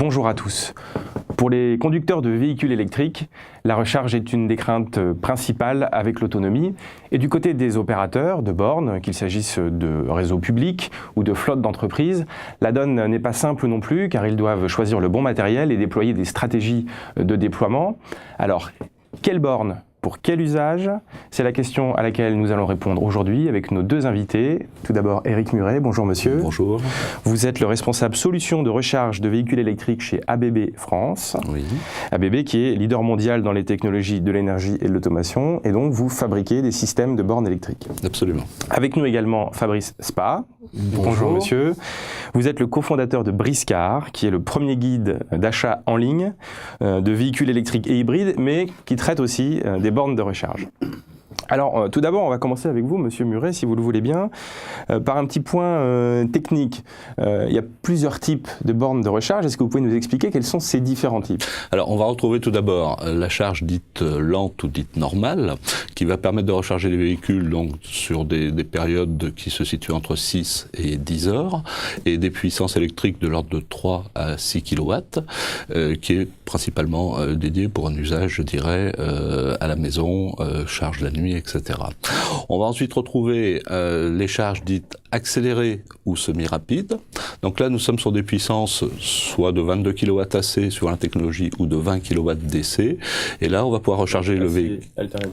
Bonjour à tous. Pour les conducteurs de véhicules électriques, la recharge est une des craintes principales avec l'autonomie. Et du côté des opérateurs de bornes, qu'il s'agisse de réseaux publics ou de flottes d'entreprises, la donne n'est pas simple non plus, car ils doivent choisir le bon matériel et déployer des stratégies de déploiement. Alors, quelle borne ? Pour quel usage? C'est la question à laquelle nous allons répondre aujourd'hui avec nos deux invités. Tout d'abord, Éric Muret. Bonjour monsieur. Bonjour. Vous êtes le responsable solution de recharge de véhicules électriques chez ABB France. Oui. ABB qui est leader mondial dans les technologies de l'énergie et de l'automation, et donc vous fabriquez des systèmes de bornes électriques. Absolument. Avec nous également Fabrice Spa. Bonjour monsieur. Vous êtes le cofondateur de Briscar, qui est le premier guide d'achat en ligne de véhicules électriques et hybrides, mais qui traite aussi des bornes de recharge. Alors, tout d'abord, on va commencer avec vous, monsieur Muret, si vous le voulez bien, par un petit point technique. Il y a plusieurs types de bornes de recharge. Est-ce que vous pouvez nous expliquer quels sont ces différents types? Alors, on va retrouver tout d'abord la charge dite lente ou dite normale, qui va permettre de recharger les véhicules donc, sur des périodes qui se situent entre 6 et 10 heures, et des puissances électriques de l'ordre de 3 à 6 kW, qui est principalement dédiée pour un usage, je dirais, à la maison, charge la nuit, etc. On va ensuite retrouver les charges dites accélérées ou semi-rapides. Donc là, nous sommes sur des puissances soit de 22 kW AC sur la technologie ou de 20 kW DC. Et là, on va pouvoir recharger le véhicule.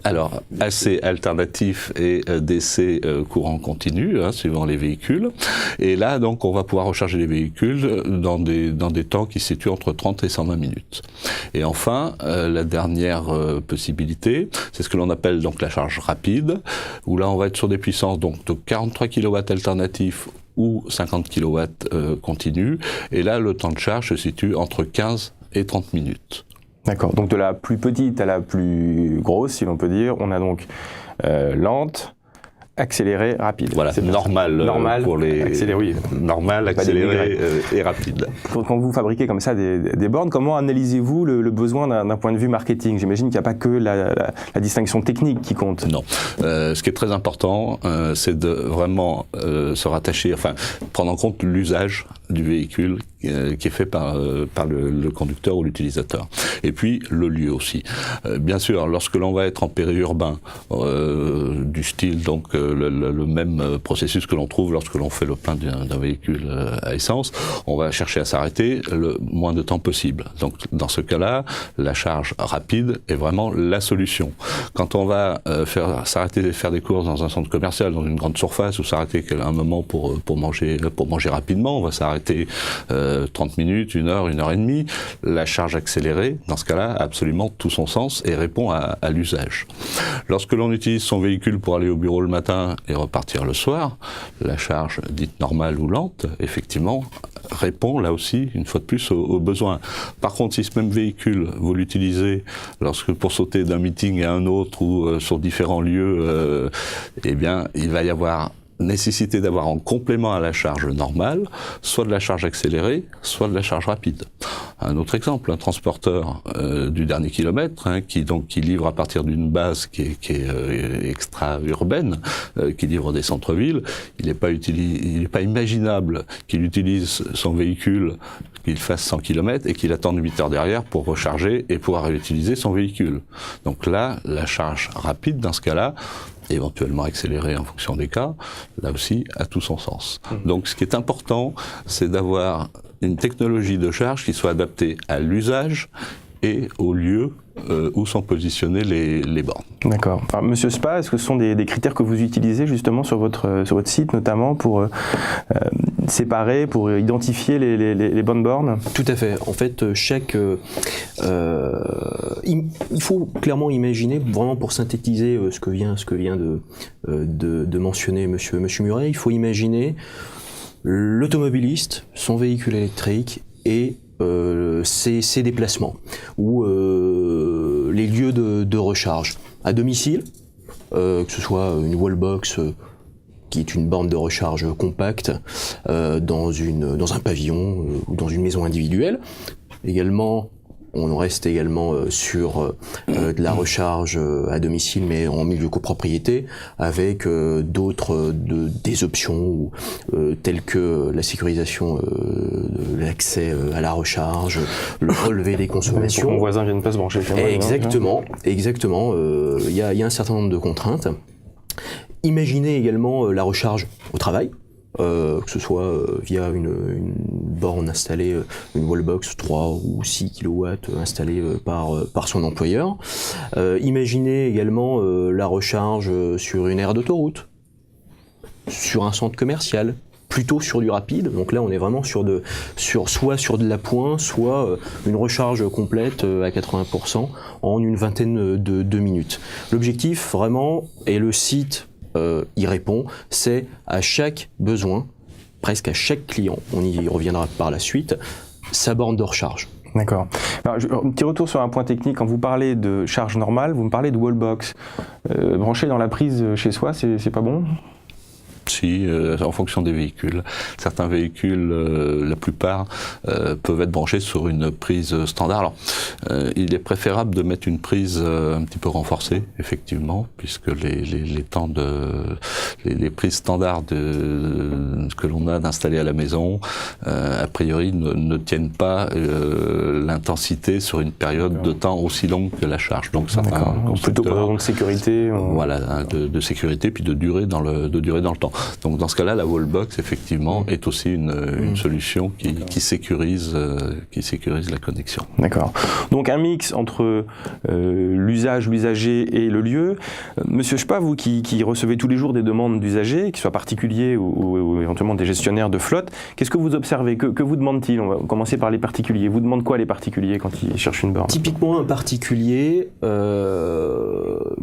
Alors, AC alternatif et DC courant continu, hein, suivant les véhicules. Et là, donc, on va pouvoir recharger les véhicules dans des temps qui se situent entre 30 et 120 minutes. Et enfin, la dernière possibilité, c'est ce que l'on appelle donc la charge rapide, où là, on va être sur des puissances donc, de 43 kW alternatifs ou 50 kW continu. Et là, le temps de charge se situe entre 15 et 30 minutes. D'accord. Donc de la plus petite à la plus grosse, si l'on peut dire, on a donc lente, accélérée, rapide. Voilà, c'est normal pour les accéléré, oui. Normal, accéléré et rapide. Quand vous fabriquez comme ça des bornes, comment analysez-vous le besoin d'un point de vue marketing? J'imagine qu'il n'y a pas que la distinction technique qui compte. Non. Ce qui est très important, c'est de vraiment se rattacher, enfin, prendre en compte l'usage du véhicule qui est fait par le conducteur ou l'utilisateur. Et puis, le lieu aussi. Bien sûr, lorsque l'on va être en périurbain, du style, donc, le même processus que l'on trouve lorsque l'on fait le plein d'un véhicule à essence, on va chercher à s'arrêter le moins de temps possible. Donc, dans ce cas-là, la charge rapide est vraiment la solution. Quand on va s'arrêter, faire des courses dans un centre commercial, dans une grande surface, ou s'arrêter à un moment pour manger rapidement, on va s'arrêter 30 minutes, 1 heure, 1 heure et demie. La charge accélérée, dans ce cas-là, a absolument tout son sens et répond à l'usage. Lorsque l'on utilise son véhicule pour aller au bureau le matin et repartir le soir, la charge dite normale ou lente, effectivement, répond là aussi, une fois de plus, aux besoins. Par contre, si ce même véhicule, vous l'utilisez pour sauter d'un meeting à un autre ou sur différents lieux, eh bien, il va y avoir nécessité d'avoir en complément à la charge normale, soit de la charge accélérée, soit de la charge rapide. Un autre exemple, un transporteur du dernier kilomètre, hein, qui livre à partir d'une base qui est extra-urbaine, qui livre des centres-villes, il n'est pas imaginable qu'il utilise son véhicule, qu'il fasse 100 km et qu'il attende 8 heures derrière pour recharger et pouvoir réutiliser son véhicule. Donc là, la charge rapide, dans ce cas-là, éventuellement accélérée en fonction des cas, là aussi, a tout son sens. Donc ce qui est important, c'est d'avoir une technologie de charge qui soit adaptée à l'usage et au lieu où sont positionnées les bornes. D'accord. Alors, monsieur Spa, est-ce que ce sont des critères que vous utilisez justement sur votre site, notamment pour séparer, pour identifier les bonnes bornes? Tout à fait. En fait, il faut clairement imaginer, vraiment pour synthétiser ce que vient de mentionner monsieur Muret, il faut imaginer l'automobiliste, son véhicule électrique et ses déplacements ou les lieux de recharge à domicile, que ce soit une wallbox qui est une borne de recharge compacte dans un pavillon ou dans une maison individuelle, également On reste également sur de la recharge à domicile, mais en milieu copropriété, avec des options telles que la sécurisation de l'accès à la recharge, le relevé des consommations. Pour que mon voisin vienne pas se brancher chez moi. Exactement. Il y a un certain nombre de contraintes. Imaginez également la recharge au travail. Que ce soit via une borne installée, une wallbox 3 ou 6 kW installée par son employeur. Imaginez également la recharge sur une aire d'autoroute, sur un centre commercial, plutôt sur du rapide. Donc là, on est vraiment soit sur de l'appoint, soit une recharge complète à 80% en une vingtaine de minutes. L'objectif, vraiment, et le site y répond, c'est à chaque besoin, presque à chaque client, on y reviendra par la suite, sa borne de recharge. D'accord. Alors, un petit retour sur un point technique. Quand vous parlez de charge normale, vous me parlez de wallbox. Brancher dans la prise chez soi, c'est pas bon ? Si, en fonction des véhicules. Certains véhicules, la plupart, peuvent être branchés sur une prise standard. Alors, il est préférable de mettre une prise un petit peu renforcée, effectivement, puisque les temps les prises standards que l'on a d'installer à la maison, a priori, ne tiennent pas l'intensité sur une période de temps aussi longue que la charge. Donc, ça plutôt pour raison de sécurité. Voilà, de sécurité, puis de durer dans le temps. Donc dans ce cas-là, la wallbox effectivement est aussi une solution qui sécurise la connexion. D'accord. Donc un mix entre l'usager et le lieu. Monsieur Spa, vous qui recevez tous les jours des demandes d'usagers, qu'ils soient particuliers ou éventuellement des gestionnaires de flotte, qu'est-ce que vous observez ? Que vous demandent-ils ? On va commencer par les particuliers. Vous demandez quoi les particuliers quand ils cherchent une borne ? Typiquement un particulier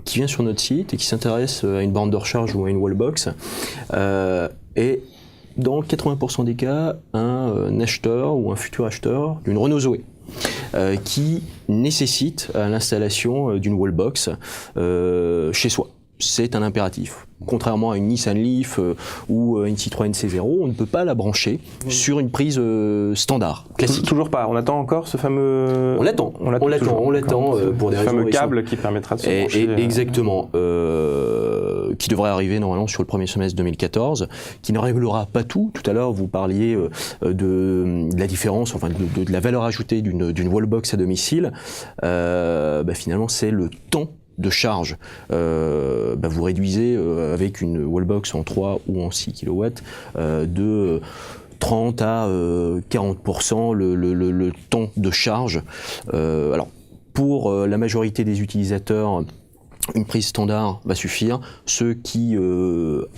qui vient sur notre site et qui s'intéresse à une borne de recharge ou à une wallbox est dans 80% des cas un acheteur ou un futur acheteur d'une Renault Zoé qui nécessite l'installation d'une wallbox chez soi. C'est un impératif. Contrairement à une Nissan Leaf ou une Citroën C0, on ne peut pas la brancher sur une prise standard, classique. Toujours pas. On attend encore ce fameux. On l'attend pour des raisons. Le fameux câble qui permettra de se brancher. Exactement. Qui devrait arriver normalement sur le premier semestre 2014, qui ne réglera pas tout. Tout à l'heure, vous parliez de la différence, enfin de la valeur ajoutée d'une wallbox à domicile. Finalement, c'est le temps de charge. Vous réduisez avec une wallbox en 3 ou en 6 kW de 30 à 40% le temps de charge. Alors, pour la majorité des utilisateurs, une prise standard va suffire. Ceux qui,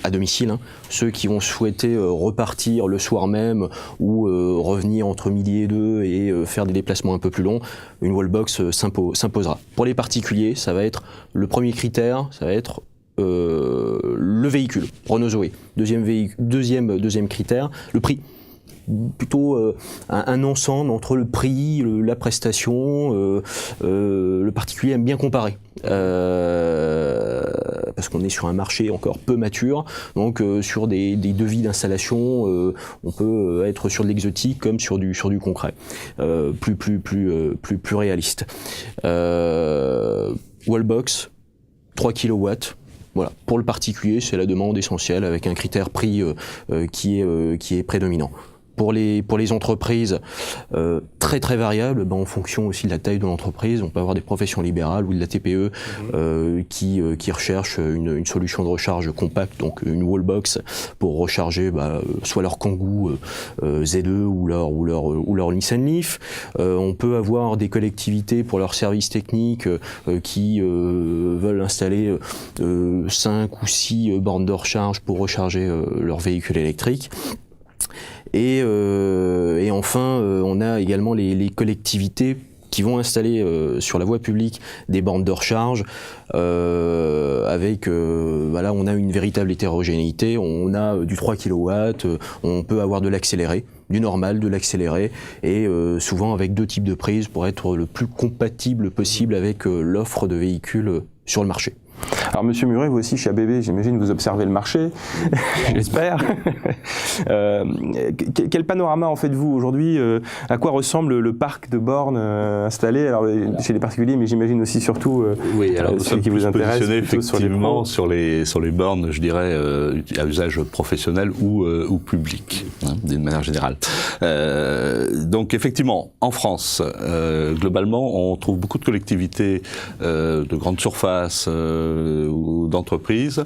à domicile, ceux qui vont souhaiter repartir le soir même ou revenir entre midi et 2 et faire des déplacements un peu plus longs, une wallbox s'imposera. Pour les particuliers, ça va être le premier critère, ça va être le véhicule, Renault Zoé. Deuxième critère, le prix. Plutôt un ensemble entre le prix, la prestation, le particulier aime bien comparer. Parce qu'on est sur un marché encore peu mature, donc sur des devis d'installation, on peut être sur de l'exotique comme sur du concret, plus réaliste. Wallbox, 3 kW. Voilà. Pour le particulier, c'est la demande essentielle avec un critère prix qui est prédominant. Pour les entreprises, très très variables, en fonction aussi de la taille de l'entreprise, on peut avoir des professions libérales ou de la TPE qui recherchent une solution de recharge compacte, donc une wallbox pour recharger soit leur Kangoo Z2 ou leur Nissan Leaf. On peut avoir des collectivités pour leurs services techniques qui veulent installer 5 ou 6 bornes de recharge pour recharger leur véhicule électrique. Et enfin, on a également les collectivités qui vont installer sur la voie publique des bornes de recharge avec, on a une véritable hétérogénéité, on a du 3 kW, on peut avoir de l'accéléré, du normal, de l'accéléré, et souvent avec 2 types de prises pour être le plus compatible possible avec l'offre de véhicules sur le marché. Alors Alors Monsieur Muret, vous aussi chez ABB, j'imagine vous observez le marché, j'espère. Quel panorama en faites-vous aujourd'hui? À quoi ressemble le parc de bornes installé alors, chez les particuliers, mais j'imagine aussi surtout oui, alors nous sommes qui vous intéresse effectivement sur les bornes, je dirais, à usage professionnel ou public, hein, d'une manière générale. Donc effectivement, en France, globalement, on trouve beaucoup de collectivités de grandes surfaces ou d'entreprises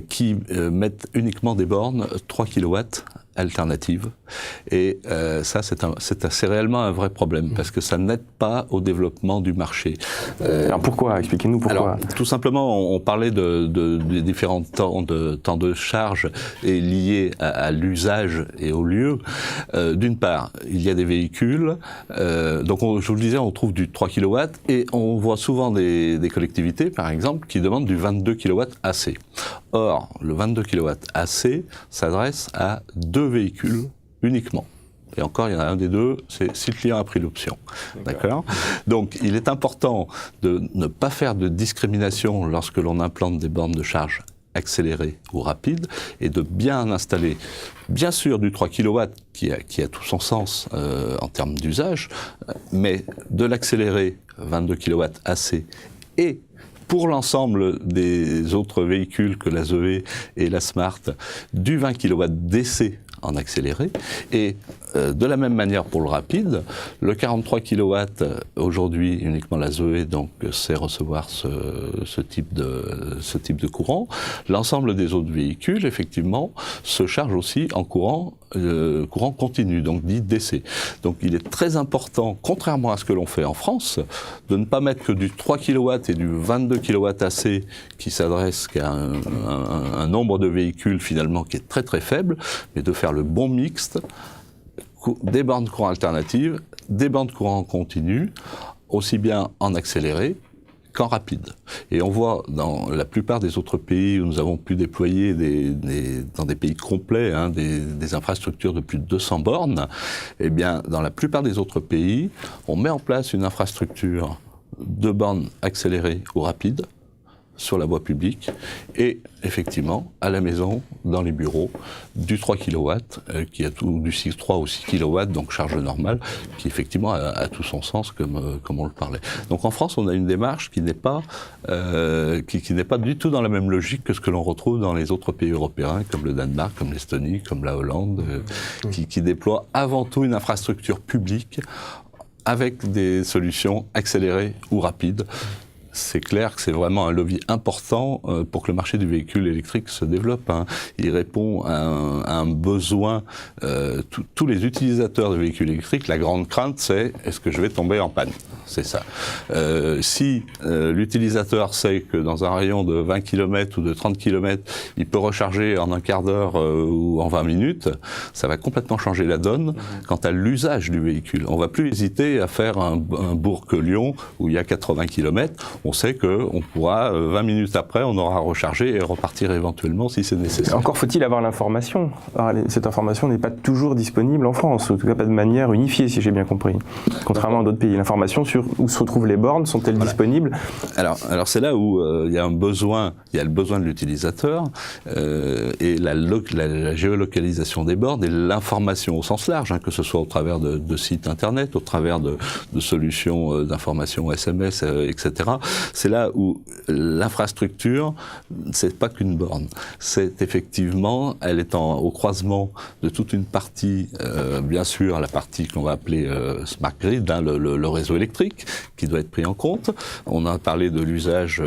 qui mettent uniquement des bornes 3 kW alternatives. Et ça, c'est réellement un vrai problème, parce que ça n'aide pas au développement du marché. Alors pourquoi? Expliquez-nous pourquoi. Alors, tout simplement, on parlait des différents temps de charge et liés à l'usage et au lieu. D'une part, il y a des véhicules, donc je vous le disais, on trouve du 3 kW, et on voit souvent des collectivités, par exemple, qui demandent du 22 kW AC. Or, le 22 kW AC s'adresse à 2 véhicules uniquement. Et encore, il y en a un des deux, c'est si le client a pris l'option. D'accord ? Donc, il est important de ne pas faire de discrimination lorsque l'on implante des bornes de charge accélérées ou rapides, et de bien installer, bien sûr, du 3 kW qui a tout son sens en termes d'usage, mais de l'accéléré 22 kW AC et pour l'ensemble des autres véhicules que la Zoé et la Smart, du 20 kW DC en accéléré, et de la même manière pour le rapide, le 43 kW aujourd'hui uniquement la Zoé donc sait recevoir ce type de courant. L'ensemble des autres véhicules effectivement se chargent aussi en courant continu, donc dit DC. Donc il est très important, contrairement à ce que l'on fait en France, de ne pas mettre que du 3 kW et du 22 kW AC qui s'adresse qu'à un nombre de véhicules finalement qui est très très faible, mais de faire le bon mixte, des bornes courant alternatives, des bornes courant continu, aussi bien en accéléré qu'en rapide. Et on voit dans la plupart des autres pays où nous avons pu déployer dans des pays complets des infrastructures de plus de 200 bornes, eh bien dans la plupart des autres pays, on met en place une infrastructure de bornes accélérées ou rapides sur la voie publique, et effectivement, à la maison, dans les bureaux, du 3 kW, qui a tout, du 3 ou 6 kW, donc charge normale, qui effectivement a tout son sens, comme on le parlait. Donc en France, on a une démarche qui n'est pas du tout dans la même logique que ce que l'on retrouve dans les autres pays européens, comme le Danemark, comme l'Estonie, comme la Hollande, qui déploient avant tout une infrastructure publique avec des solutions accélérées ou rapides. C'est clair que c'est vraiment un levier important pour que le marché du véhicule électrique se développe. Il répond à un besoin. Tous les utilisateurs de véhicules électriques, la grande crainte, c'est est-ce que je vais tomber en panne ? C'est ça. Si l'utilisateur sait que dans un rayon de 20 km ou de 30 km, il peut recharger en un quart d'heure ou en 20 minutes, ça va complètement changer la donne quant à l'usage du véhicule. On ne va plus hésiter à faire un Bourg-Lyon où il y a 80 km. On sait qu'on pourra, 20 minutes après, on aura rechargé et repartir éventuellement si c'est nécessaire. Encore faut-il avoir l'information. Cette information n'est pas toujours disponible en France, en tout cas pas de manière unifiée, si j'ai bien compris. Contrairement à d'autres pays. L'information sur où se retrouvent les bornes, sont-elles disponibles ? Alors c'est là où il y a le besoin de l'utilisateur et la géolocalisation des bornes et l'information au sens large, que ce soit au travers de sites internet, au travers de solutions d'information SMS, etc. C'est là où l'infrastructure, c'est pas qu'une borne. C'est effectivement, elle est au croisement de toute une partie, bien sûr, la partie qu'on va appeler smart grid, le réseau électrique, qui doit être pris en compte. On a parlé de l'usage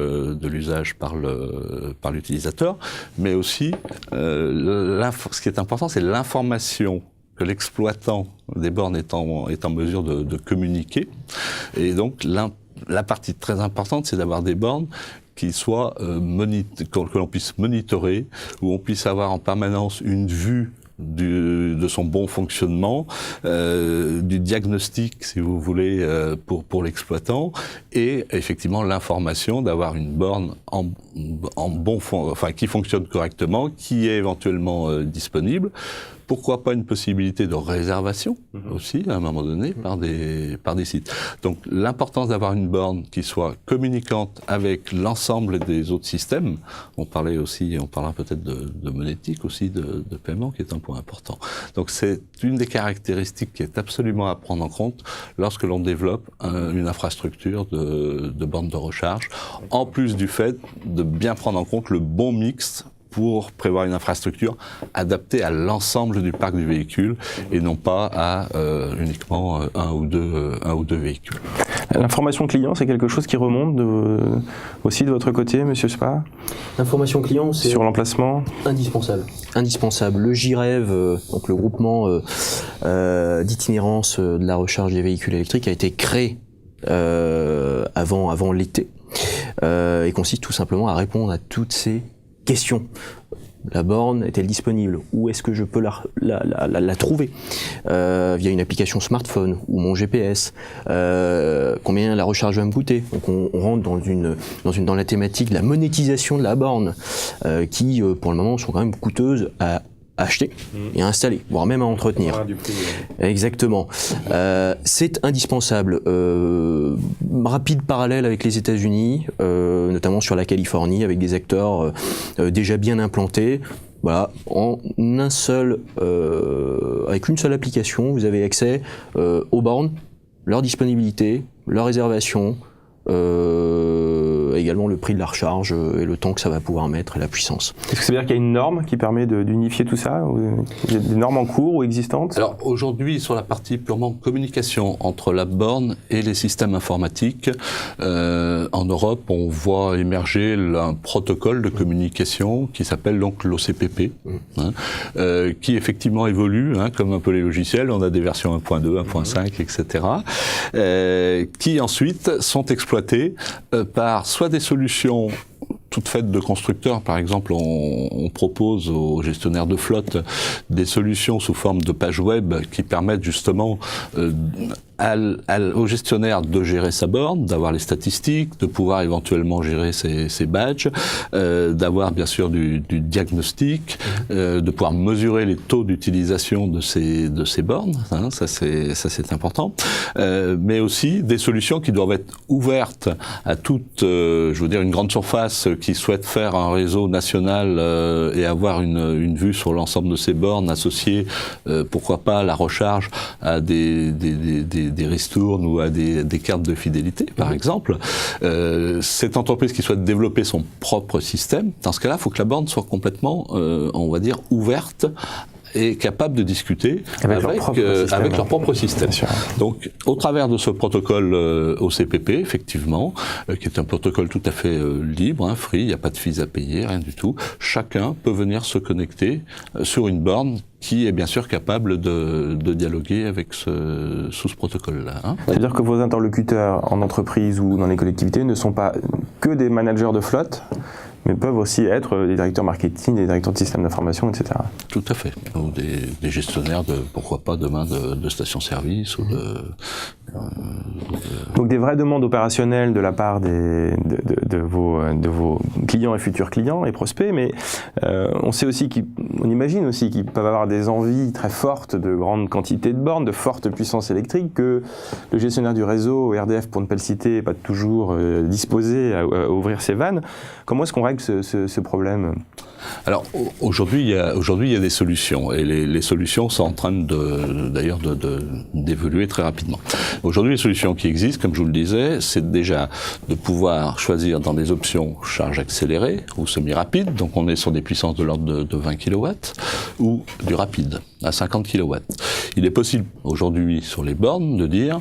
par l'utilisateur, mais aussi, ce qui est important, c'est l'information que l'exploitant des bornes est en mesure de communiquer. Et donc, la partie très importante, c'est d'avoir des bornes qui soient que l'on puisse monitorer, où on puisse avoir en permanence une vue de son bon fonctionnement, du diagnostic, si vous voulez, pour l'exploitant, et effectivement l'information d'avoir une borne qui fonctionne correctement, qui est éventuellement disponible, Pourquoi pas une possibilité de réservation aussi, à un moment donné, par des sites. Donc l'importance d'avoir une borne qui soit communicante avec l'ensemble des autres systèmes. On parlera peut-être de monétique aussi, de paiement, qui est un point important. Donc c'est une des caractéristiques qui est absolument à prendre en compte lorsque l'on développe une infrastructure de bornes de recharge, en plus du fait de bien prendre en compte le bon mix pour prévoir une infrastructure adaptée à l'ensemble du parc du véhicule et non pas à uniquement un ou deux véhicules. L'information client, c'est quelque chose qui remonte aussi de votre côté, Monsieur Spa? L'information client, c'est sur l'emplacement indispensable. Indispensable. Le JREV, donc le groupement d'itinérance de la recharge des véhicules électriques, a été créé avant l'été et consiste tout simplement à répondre à toutes ces questions. La borne est-elle disponible? Où est-ce que je peux la trouver? Via une application smartphone ou mon GPS. Combien la recharge va me coûter? Donc on rentre dans la thématique de la monétisation de la borne, qui pour le moment sont quand même coûteuses à acheter et à installer, voire même à entretenir. Exactement. C'est indispensable. Rapide parallèle avec les États-Unis, notamment sur la Californie, avec des acteurs déjà bien implantés. Voilà, avec une seule application, vous avez accès aux bornes, leur disponibilité, leur réservation, également le prix de la recharge et le temps que ça va pouvoir mettre et la puissance. Est-ce que ça veut dire qu'il y a une norme qui permet d'unifier tout ça? Il y a des normes en cours ou existantes? Alors aujourd'hui, sur la partie purement communication entre la borne et les systèmes informatiques, en Europe, on voit émerger un protocole de communication qui s'appelle donc l'OCPP, qui effectivement évolue, comme un peu les logiciels. On a des versions 1.2, 1.5, etc., qui ensuite sont exploitées par soit des solutions toutes faites de constructeurs. Par exemple, on propose aux gestionnaires de flotte des solutions sous forme de pages web qui permettent justement au gestionnaire de gérer sa borne, d'avoir les statistiques, de pouvoir éventuellement gérer ses badges, d'avoir bien sûr du diagnostic, de pouvoir mesurer les taux d'utilisation de ces bornes, ça c'est important, mais aussi des solutions qui doivent être ouvertes à toute, une grande surface qui souhaite faire un réseau national et avoir une vue sur l'ensemble de ces bornes, associées, pourquoi pas, à la recharge à des ristournes ou à des cartes de fidélité, par exemple. Cette entreprise qui souhaite développer son propre système, dans ce cas-là, il faut que la borne soit complètement, on va dire, ouverte et capable de discuter avec leur propre système. Donc, au travers de ce protocole OCPP, effectivement, qui est un protocole tout à fait libre, free, il n'y a pas de fees à payer, rien du tout, chacun peut venir se connecter sur une borne qui est bien sûr capable de dialoguer avec sous ce protocole-là. C'est-à-dire que vos interlocuteurs en entreprise ou dans les collectivités ne sont pas que des managers de flotte, mais peuvent aussi être des directeurs marketing, des directeurs de systèmes d'information, etc. Tout à fait. Ou des gestionnaires pourquoi pas demain, de stations-service ou Donc des vraies demandes opérationnelles de la part de vos clients et futurs clients et prospects, mais on imagine aussi qu'ils peuvent avoir des envies très fortes de grandes quantités de bornes, de fortes puissances électriques, que le gestionnaire du réseau, RDF pour ne pas le citer, n'est pas toujours disposé à ouvrir ses vannes. Comment est-ce qu'on règle ce problème? Alors aujourd'hui, il y a des solutions et les solutions sont en train d'ailleurs d'évoluer très rapidement. Aujourd'hui, les solutions qui existent, comme je vous le disais, c'est déjà de pouvoir choisir dans des options charge accélérée ou semi-rapide, donc on est sur des puissances de l'ordre de 20 kW, ou du rapide à 50 kW. Il est possible aujourd'hui sur les bornes de dire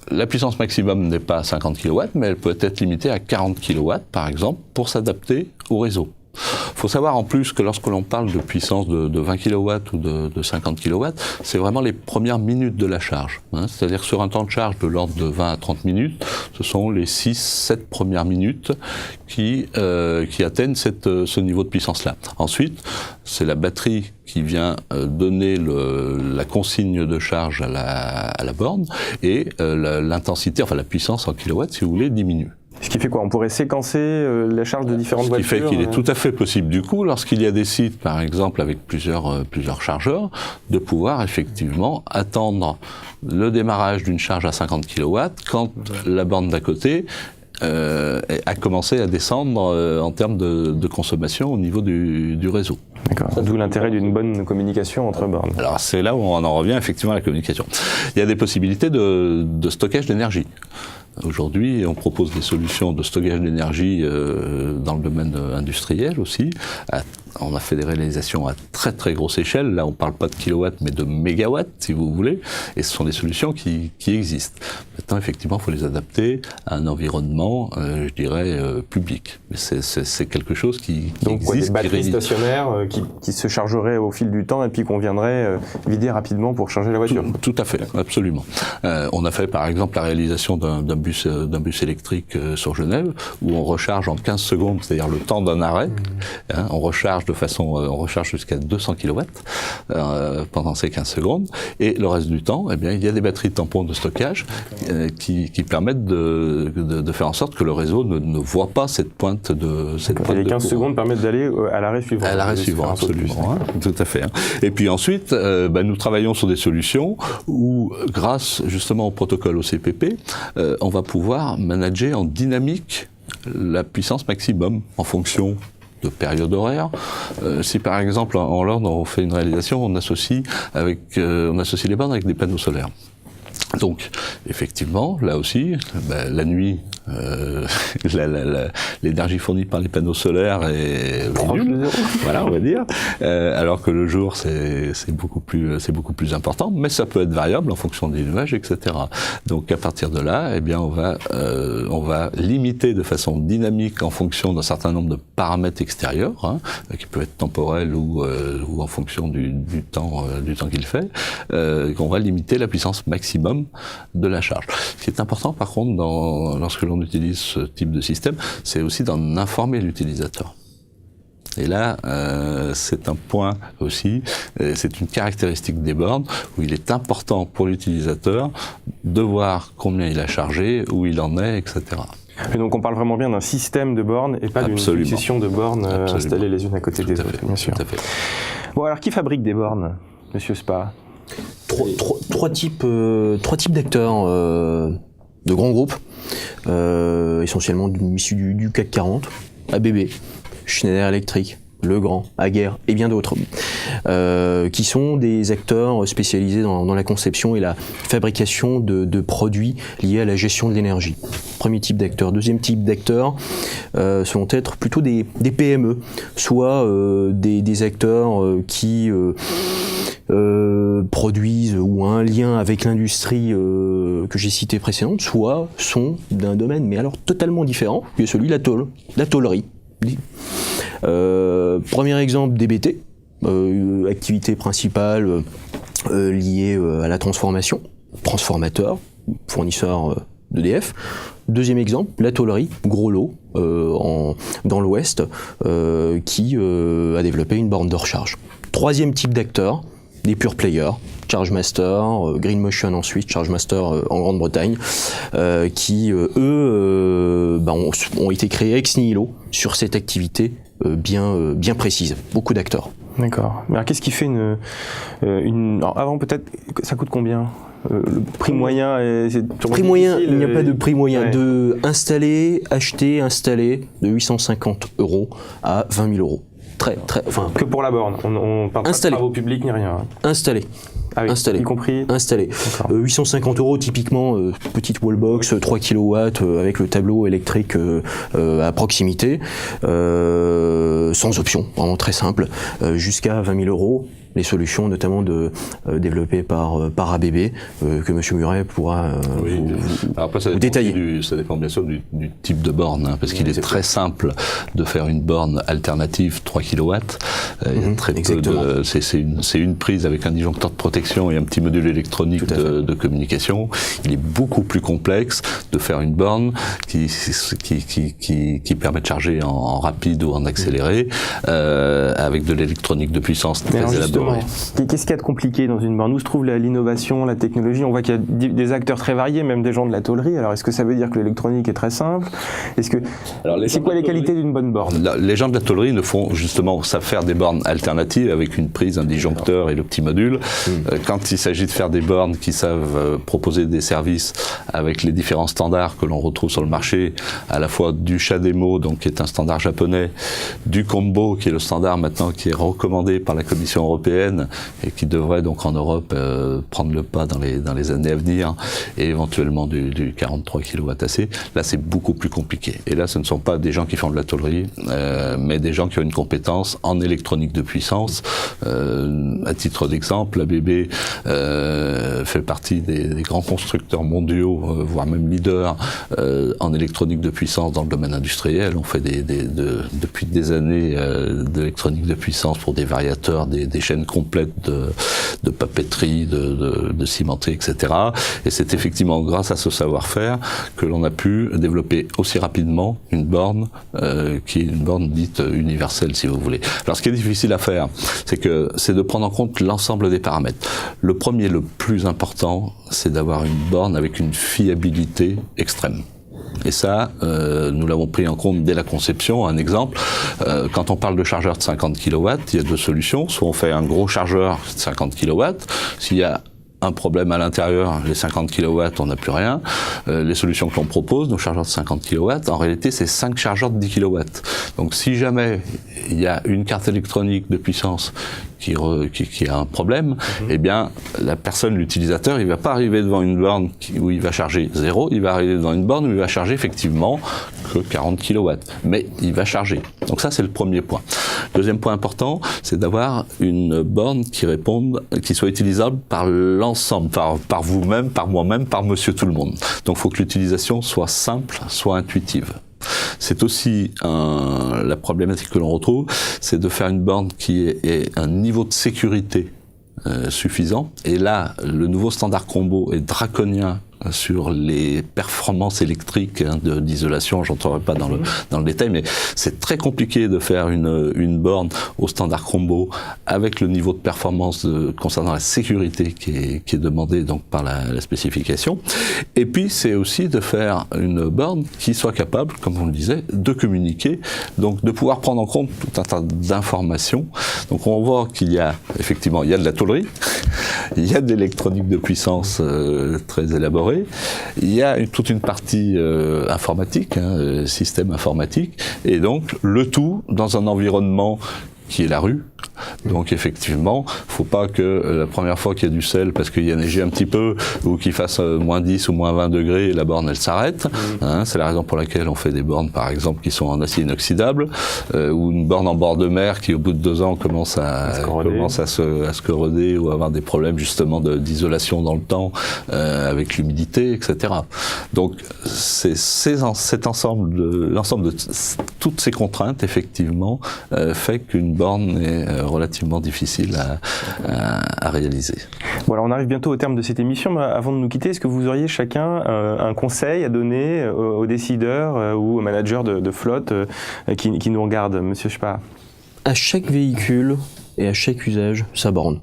la puissance maximum n'est pas à 50 kW, mais elle peut être limitée à 40 kW par exemple pour s'adapter au réseau. Il faut savoir en plus que lorsque l'on parle de puissance de 20 kW ou de 50 kW, c'est vraiment les premières minutes de la charge. C'est-à-dire que sur un temps de charge de l'ordre de 20 à 30 minutes, ce sont les 6-7 premières minutes qui atteignent ce niveau de puissance-là. Ensuite, c'est la batterie qui vient donner la consigne de charge à la borne et l'intensité, enfin la puissance en kilowatts, si vous voulez, diminue. Ce qui fait quoi? On pourrait séquencer la charge de différentes voitures? Ce qui fait qu'il est tout à fait possible, du coup, lorsqu'il y a des sites, par exemple, avec plusieurs chargeurs, de pouvoir effectivement attendre le démarrage d'une charge à 50 kW quand la borne d'à côté a commencé à descendre en termes de consommation au niveau du réseau. D'accord. D'où l'intérêt d'une bonne communication entre bornes. Alors c'est là où on en revient effectivement à la communication. Il y a des possibilités de stockage d'énergie. Aujourd'hui, on propose des solutions de stockage d'énergie dans le domaine industriel aussi. On a fait des réalisations à très très grosse échelle. Là, on ne parle pas de kilowatts, mais de mégawatts, si vous voulez. Et ce sont des solutions qui existent. Maintenant, effectivement, il faut les adapter à un environnement, je dirais, public. Mais c'est quelque chose qui donc, existe. Des batteries stationnaires qui se chargeraient au fil du temps et puis qu'on viendrait vider rapidement pour charger la voiture. Tout à fait, absolument. On a fait, par exemple, la réalisation d'un bus électrique sur Genève, où on recharge en 15 secondes, c'est-à-dire le temps d'un arrêt. On recharge on recharge jusqu'à 200 kW pendant ces 15 secondes, et le reste du temps, eh bien, il y a des batteries tampons de stockage qui permettent de faire en sorte que le réseau ne voit pas cette pointe de les 15 secondes permettent d'aller à l'arrêt suivant. À l'arrêt suivant, absolument. Tout à fait. Et puis ensuite, nous travaillons sur des solutions où, grâce justement au protocole OCPP, on va pouvoir manager en dynamique la puissance maximum en fonction de période horaire. Si par exemple en Lorne on fait une réalisation, on associe les bornes avec des panneaux solaires. Donc, effectivement, là aussi, la nuit, l'énergie fournie par les panneaux solaires est nulle, voilà, on va dire. Alors que le jour, c'est beaucoup plus important, mais ça peut être variable en fonction des nuages, etc. Donc, à partir de là, eh bien, on va limiter de façon dynamique en fonction d'un certain nombre de paramètres extérieurs, qui peuvent être temporels ou en fonction du temps qu'il fait. On va limiter la puissance maximum de la charge. Ce qui est important par contre lorsque l'on utilise ce type de système, c'est aussi d'en informer l'utilisateur. Et là, c'est un point aussi, c'est une caractéristique des bornes où il est important pour l'utilisateur de voir combien il a chargé, où il en est, etc. Et donc on parle vraiment bien d'un système de bornes et pas d'une succession de bornes installées les unes à côté des autres, bien sûr. Tout à fait. Bon, alors qui fabrique des bornes, Monsieur Spa? Trois types d'acteurs de grands groupes, essentiellement issus du CAC 40, ABB, Schneider Electric, Legrand, Aguerre et bien d'autres, qui sont des acteurs spécialisés dans la conception et la fabrication de produits liés à la gestion de l'énergie. Premier type d'acteurs. Deuxième type d'acteurs vont être plutôt des PME, soit des acteurs qui produisent ou ont un lien avec l'industrie que j'ai citée précédente, soit sont d'un domaine mais alors totalement différent, qui est celui de la tôlerie. Premier exemple, DBT, activité principale liée à la transformation, transformateur, fournisseur d'EDF. Deuxième exemple, la tôlerie, gros lot, dans l'Ouest, qui a développé une borne de recharge. Troisième type d'acteur, des pure players, Chargemaster, Green Motion en Suisse, Chargemaster en Grande-Bretagne, qui eux ont été créés ex nihilo sur cette activité bien précise. Beaucoup d'acteurs. D'accord. Mais alors qu'est-ce qui fait alors avant peut-être, ça coûte combien? Le prix moyen prix moyen, il n'y a pas de prix moyen. Ouais. De acheter, installer de 850 € à 20 000 €. Enfin, que pour la borne, on parle pas de travaux publics ni rien. Installé. Ah oui, installé. Y compris installé. 850 € typiquement, petite wallbox, 3 kW avec le tableau électrique à proximité, sans option, vraiment très simple, jusqu'à 20 000 €. Les solutions notamment développées par ABB que M. Muret pourra vous détailler. Ça dépend bien sûr du type de borne, parce qu'il est très simple de faire une borne alternative 3 kW. C'est une prise avec un disjoncteur de protection protection et un petit module électronique de communication. Il est beaucoup plus complexe de faire une borne qui permet de charger en rapide ou en accéléré, avec de l'électronique de puissance très élaborée. Qu'est-ce qu'il y a de compliqué dans une borne? Où se trouve l'innovation, la technologie? On voit qu'il y a des acteurs très variés, même des gens de la tôlerie. Alors est-ce que ça veut dire que l'électronique est très simple? C'est quoi les qualités d'une bonne borne? Les gens de la tôlerie savent faire des bornes alternatives avec une prise, un disjoncteur et le petit module. Quand il s'agit de faire des bornes qui savent proposer des services avec les différents standards que l'on retrouve sur le marché, à la fois du CHAdeMO, donc qui est un standard japonais, du Combo, qui est le standard maintenant qui est recommandé par la Commission européenne et qui devrait donc en Europe prendre le pas dans les années à venir, et éventuellement du 43 kWh. Là, c'est beaucoup plus compliqué. Et là, ce ne sont pas des gens qui font de la tôlerie, mais des gens qui ont une compétence en électronique de puissance. À titre d'exemple, ABB fait partie des grands constructeurs mondiaux, voire même leaders en électronique de puissance dans le domaine industriel. On fait depuis des années de l'électronique de puissance pour des variateurs, des chaînes complètes de papeterie, de cimenterie, etc. Et c'est effectivement grâce à ce savoir-faire que l'on a pu développer aussi rapidement une borne qui est une borne dite universelle, si vous voulez. Alors ce qui est difficile à faire, c'est de prendre en compte l'ensemble des paramètres. Le premier, le plus important, c'est d'avoir une borne avec une fiabilité extrême. Et ça, nous l'avons pris en compte dès la conception. Un exemple, quand on parle de chargeur de 50 kW, il y a deux solutions. Soit on fait un gros chargeur de 50 kW, s'il y a un problème à l'intérieur, les 50 kW, on n'a plus rien. Les solutions que l'on propose, nos chargeurs de 50 kW, en réalité, c'est 5 chargeurs de 10 kW. Donc si jamais il y a une carte électronique de puissance qui a un problème, eh bien, la personne, l'utilisateur, il va pas arriver devant une borne où il va charger 0, il va arriver devant une borne où il va charger effectivement que 40 kW. Mais il va charger. Donc ça, c'est le premier point. Deuxième point important, c'est d'avoir une borne qui soit utilisable par l'ensemble, par vous-même, par moi-même, par monsieur tout le monde. Donc il faut que l'utilisation soit simple, soit intuitive. C'est aussi la problématique que l'on retrouve, c'est de faire une borne qui ait un niveau de sécurité suffisant. Et là, le nouveau standard Combo est draconien sur les performances électriques d'isolation. J'entrerai pas dans le détail, mais c'est très compliqué de faire une borne au standard Combo avec le niveau de performance concernant la sécurité qui est demandé donc par la spécification. Et puis c'est aussi de faire une borne qui soit capable, comme on le disait, de communiquer, donc de pouvoir prendre en compte tout un tas d'informations. Donc on voit qu'il y a effectivement de la tôlerie, il y a de l'électronique de puissance très élaborée. Il y a toute une partie informatique, système informatique, et donc le tout dans un environnement qui est la rue. Donc effectivement, faut pas que la première fois qu'il y a du sel, parce qu'il y a neigé un petit peu, ou qu'il fasse moins 10 ou moins 20 degrés, la borne elle s'arrête. C'est la raison pour laquelle on fait des bornes par exemple qui sont en acier inoxydable, ou une borne en bord de mer qui au bout de 2 ans commence à se corroder ou à avoir des problèmes justement d'isolation dans le temps, avec l'humidité, etc. Donc l'ensemble de toutes ces contraintes effectivement fait qu'une borne est relativement difficile à réaliser. Voilà, on arrive bientôt au terme de cette émission, mais avant de nous quitter, est-ce que vous auriez chacun un conseil à donner aux décideurs ou aux managers de flotte qui nous regardent, Monsieur Spar? À chaque véhicule et à chaque usage, sa borne.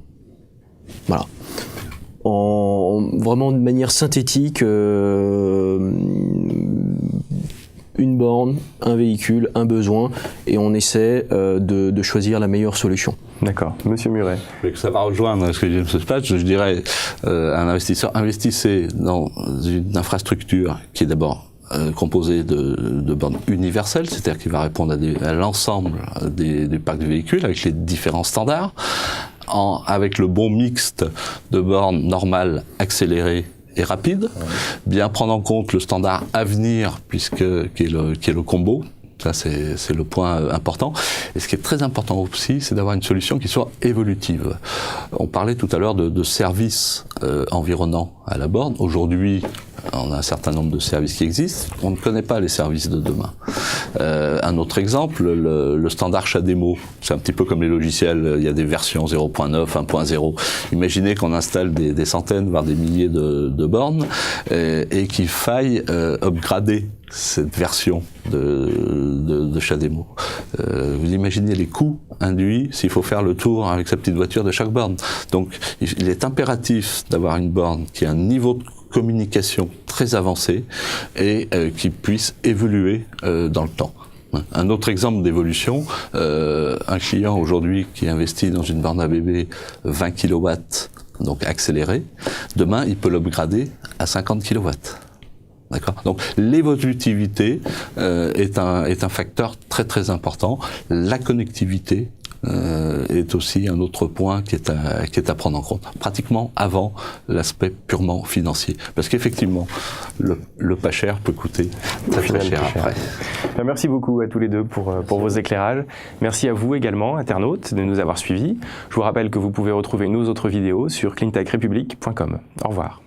Voilà. Vraiment de manière synthétique, une borne, un véhicule, un besoin, et on essaie de choisir la meilleure solution. D'accord. Monsieur Muret. Ça va rejoindre ce que dit M. Spatch. Je dirais, un investisseur, investissez dans une infrastructure qui est d'abord composée de bornes universelles, c'est-à-dire qui va répondre à l'ensemble du parc de véhicules avec les différents standards, avec le bon mixte de bornes normales, accélérées et rapide, bien prendre en compte le standard à venir qui est le Combo. Ça, c'est le point important. Et ce qui est très important aussi, c'est d'avoir une solution qui soit évolutive. On parlait tout à l'heure de services environnants à la borne. Aujourd'hui, on a un certain nombre de services qui existent. On ne connaît pas les services de demain. Un autre exemple, le standard CHAdeMO, c'est un petit peu comme les logiciels, il y a des versions 0.9, 1.0. Imaginez qu'on installe des centaines, voire des milliers de bornes et qu'il faille upgrader cette version de CHAdeMO. Vous imaginez les coûts induits s'il faut faire le tour avec sa petite voiture de chaque borne. Donc il est impératif d'avoir une borne qui a un niveau de communication très avancé et qui puisse évoluer dans le temps. Un autre exemple d'évolution, un client aujourd'hui qui investit dans une borne ABB 20 kW, donc accélérée, demain il peut l'upgrader à 50 kW. D'accord. Donc l'évolutivité est un facteur très très important. La connectivité est aussi un autre point qui est à prendre en compte, pratiquement avant l'aspect purement financier. Parce qu'effectivement, le pas cher peut coûter très cher après. Merci beaucoup à tous les deux pour vos éclairages. Merci à vous également, internautes, de nous avoir suivis. Je vous rappelle que vous pouvez retrouver nos autres vidéos sur cleantechrepublic.com. Au revoir.